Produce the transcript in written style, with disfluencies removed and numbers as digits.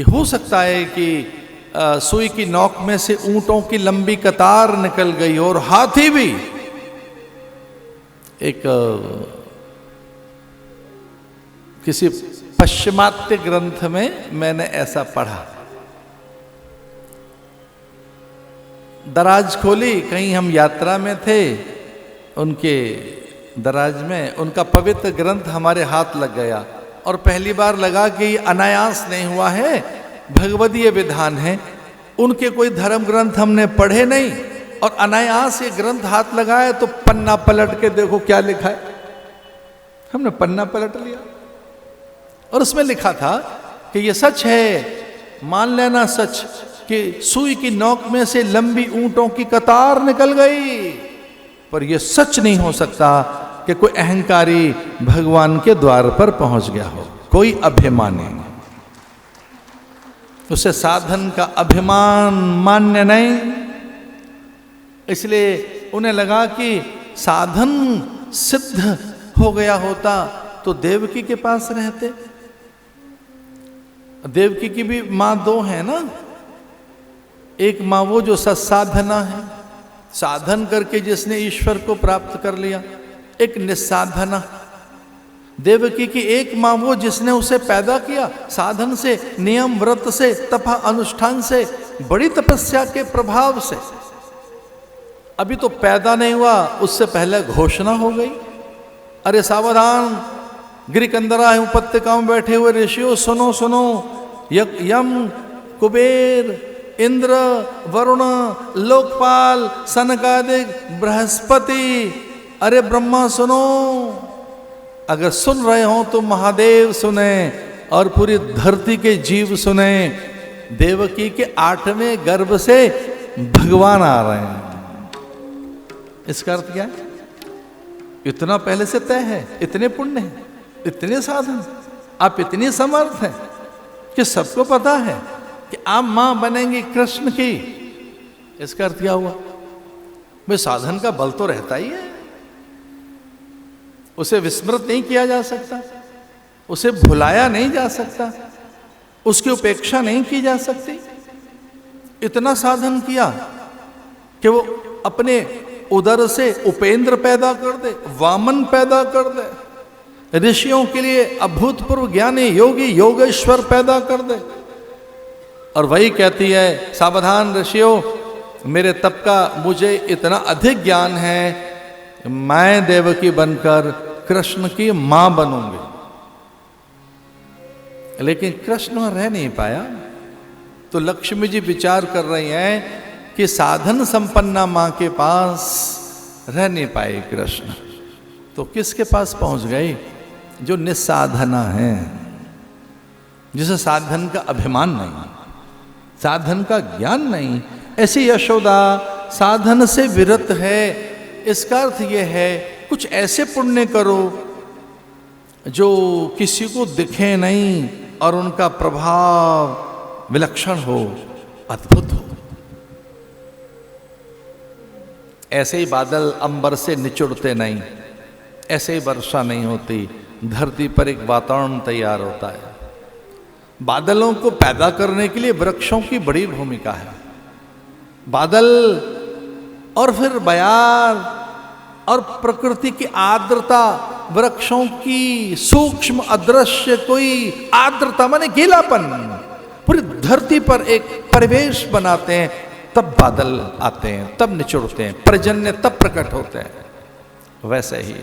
हो सकता है कि सुई की नोक में से ऊंटों की लंबी कतार निकल गई और हाथी भी। एक किसी पश्चिमात्य ग्रंथ में मैंने ऐसा पढ़ा। दराज खोली, कहीं हम यात्रा में थे, उनके दराज में उनका पवित्र ग्रंथ हमारे हाथ लग गया और पहली बार लगा कि ये अनायास नहीं हुआ है, भगवदीय विधान है। उनके कोई धर्म ग्रंथ हमने पढ़े नहीं और अनायास ये ग्रंथ हाथ लगाए तो पन्ना पलट के देखो क्या लिखा है। हमने पन्ना पलट लिया और उसमें लिखा था कि ये सच है, मान लेना सच, कि सुई की नोक में से लंबी ऊंटों की कतार निकल गई, पर यह सच नहीं हो सकता कि कोई अहंकारी भगवान के द्वार पर पहुंच गया हो, कोई अभिमानी, उसे साधन का अभिमान मान्य नहीं। इसलिए उन्हें लगा कि साधन सिद्ध हो गया होता तो देवकी के पास रहते। देवकी की भी मां दो है ना, एक मां वो जो सत्साधना है, साधन करके जिसने ईश्वर को प्राप्त कर लिया, एक निस्साधना। देवकी की एक मां वो जिसने उसे पैदा किया साधन से, नियम व्रत से, तपा अनुष्ठान से, बड़ी तपस्या के प्रभाव से। अभी तो पैदा नहीं हुआ, उससे पहले घोषणा हो गई, अरे सावधान, गिरिकंदरा उपत्यकाओं में बैठे हुए ऋषियों, सुनो सुनो, यम, कुबेर, इंद्र, वरुण, लोकपाल, सनकादिक, बृहस्पति, अरे ब्रह्मा सुनो, अगर सुन रहे हो तो महादेव सुने और पूरी धरती के जीव सुने। देवकी के 8वें गर्भ से भगवान आ रहे हैं। इसका अर्थ क्या है? इतना पहले से तय है, इतने पुण्य हैं, इतने साधन, आप इतनी समर्थ हैं कि सबको पता है कि आप मां बनेंगी कृष्ण की। इसका अर्थ क्या हुआ? भाई साधन का बल तो रहता ही है, उसे विस्मृत नहीं किया जा सकता, उसे भुलाया नहीं जा सकता, उसकी उपेक्षा नहीं की जा सकती। इतना साधन किया कि वो अपने उदर से उपेंद्र पैदा कर दे, वामन पैदा कर दे, ऋषियों के लिए अभूतपूर्व ज्ञानी योगी योगेश्वर पैदा कर दे। और वही कहती है, सावधान ऋषियों, मेरे तप का मुझे इतना अधिक ज्ञान है, मैं देवकी बनकर कृष्ण की मां बनूंगी। लेकिन कृष्ण रह नहीं पाया, तो लक्ष्मी जी विचार कर रही हैं कि साधन संपन्ना मां के पास रह नहीं पाए कृष्ण, तो किसके पास पहुंच गए? जो निस्साधना है, जिसे साधन का अभिमान नहीं, साधन का ज्ञान नहीं। ऐसी यशोदा साधन से विरत है। इसका अर्थ यह है, कुछ ऐसे पुण्य करो जो किसी को दिखे नहीं और उनका प्रभाव विलक्षण हो, अद्भुत हो। ऐसे ही बादल अंबर से निचुड़ते नहीं, ऐसे ही वर्षा नहीं होती, धरती पर एक वातावरण तैयार होता है। बादलों को पैदा करने के लिए वृक्षों की बड़ी भूमिका है। बादल और फिर बयार और प्रकृति की आर्द्रता, वृक्षों की सूक्ष्म अदृश्य कोई आर्द्रता माने गीलापन, पूरी धरती पर एक परिवेश बनाते हैं, तब बादल आते हैं, तब निचुड़ते हैं, पर्जन्य तब प्रकट होते हैं। वैसे ही